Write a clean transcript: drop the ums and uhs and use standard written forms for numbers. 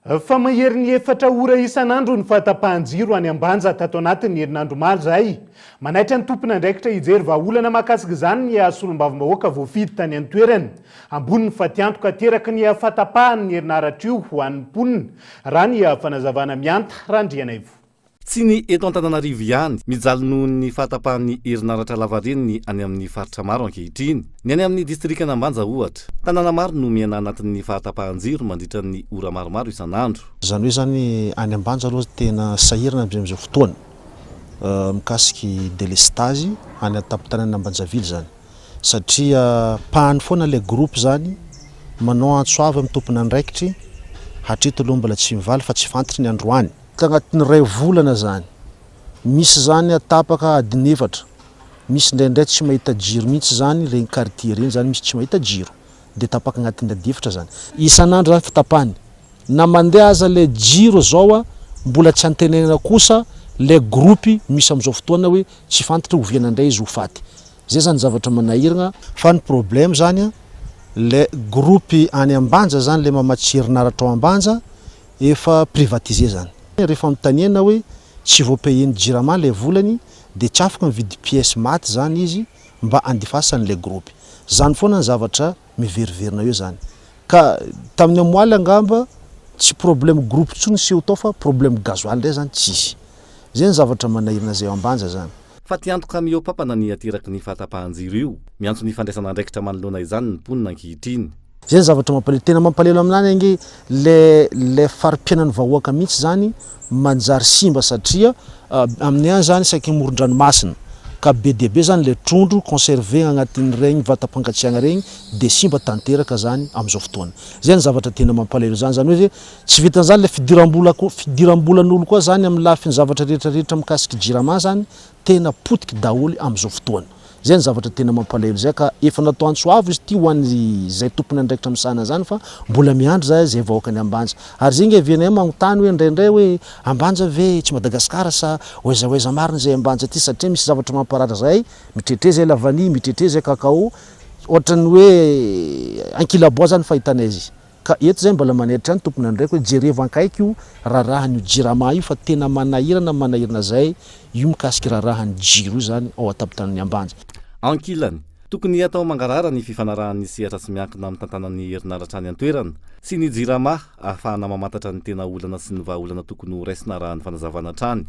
Fa mahery ny efatra ora isan'andro ny fahatapahan-jiro any Ambanja tato anatin'ny herinandro maly zay. Manaitra ny tompona andraikitra hijery vahaolana mahakasika izany ny solombavambahoaka voafidy tany an-toerany. Ambony ny fatiantoka teraka ny fahatapahan ny herinaratra io ho an'ny mponina raha ny fanazavana mianta randrianaivo. Tsy ny eto Antananarivo ihany mijaly noho ny fahatapahan'ny herinaratra lavareny any amin'ny faritra maro ankehitriny. Ny any amin'ny distrikana Ambanja ohatra, tanàna maro no miaina anatin'ny fahatapahan-jiro mandritra ny ora maromaro isan'andro. Izany hoe zany any Ambanja aloha tena sahirana amin'izao fotoana mikasiky délestage any an-tampon-tanàna Ambanjavily zany. Satria pahany foana le groupe zany manao antsoava amin'ny tompona andraikitry hatreto aloha mbola tsy mivaly fa tsy fantatra ny androany. Agnatin'ny ray volana zany misy zany atapaka adiny efatra, misy ndraindray tsy mahita jiro mihitsy zany regny quartier regny zany misy tsy mahita jiro de tapaka agnatin'ny adiny efatra zany isan'andro zany fitapahany na mandeha aza le jiro zao mbola tsy antenenana kosa le groupe misy am'izao fotoana hoe tsy fantatra ovianandray izy ho faty. Zay zany zavatra manahirana fa ny problème zany le groupe any Ambanja zany le mamatsy herinaratra ao Ambanja efa privatiser zany. Rehefa mitanena hoe tsy voapayeny jirama le volany de tsy afaka mividy pièce maty zany izy mba andifasany le groupe. Zany foana ny zavatra miveriverina eo zany. Ka tamin'ny amoaly angamba tsy problème groupe tsony sy tao fa problème gasoil ndray zany tsisy. Zay ny zavatra manahirana zay ao Ambanja zany. Fa tiantoka miopapana ny ateraky ny fahatapahan-jiro io, miantso ny fandraisana andraikitra manoloana izany ny mponina ankehitriny. Zay zavatra tena mampalelo aminany ange le farim-piainan'ny vahoaka mihitsy zany manjary simba satria amin'ny any zany saky moron-dranomasina ka be dia be zany le trondro conservé agnatin'ny regny vatam-pangatsiahana regny de simba tanteraka zany am'izao fotoana. Zay ny zavatra tena mampalelo zany hoe tsy vitan'izany le fidiram-bolan'olo koa zany amin'ny lafiny zavatra rehetrarehetra mikasiky jirama zany tena potiky daholy am'izao fotoana. Zay ny zavatra tena mampalelo zay ka efa natao antsoavo izy ty ho an'ny zay tompony andraikitra misana zany fa mbola miandro zay zay vahoaka ny Ambanja. Ary zay nge vienay magnontany hoe ndraindray hoe Ambanja ve tsy Madagasikara sa oeza marina zay Ambanja ty satria misy zavatra mamparatra zay mitretre zay lavany mitretre zay kakao ohatrany hoe ankilaboa zany fahitanay izy. Ka eto zay mbola manetra ny tompony andraiky hoe jerevo ankaiky io rarahany jirama io fa tena manahirana zay io mikasiky rarahany jiro zany ao an-tampon-tanàn'ny Ambanja. Ankilany, tokony atao mangarara ny fifanarahan'ny sehatra sy miankina amin'ny tantanan'ny herinaratra any an-toerana sy ny jirama ahafahana mamantatra ny tena olana sy ny vahaolana tokony ho raisina raha ny fanazavana trany.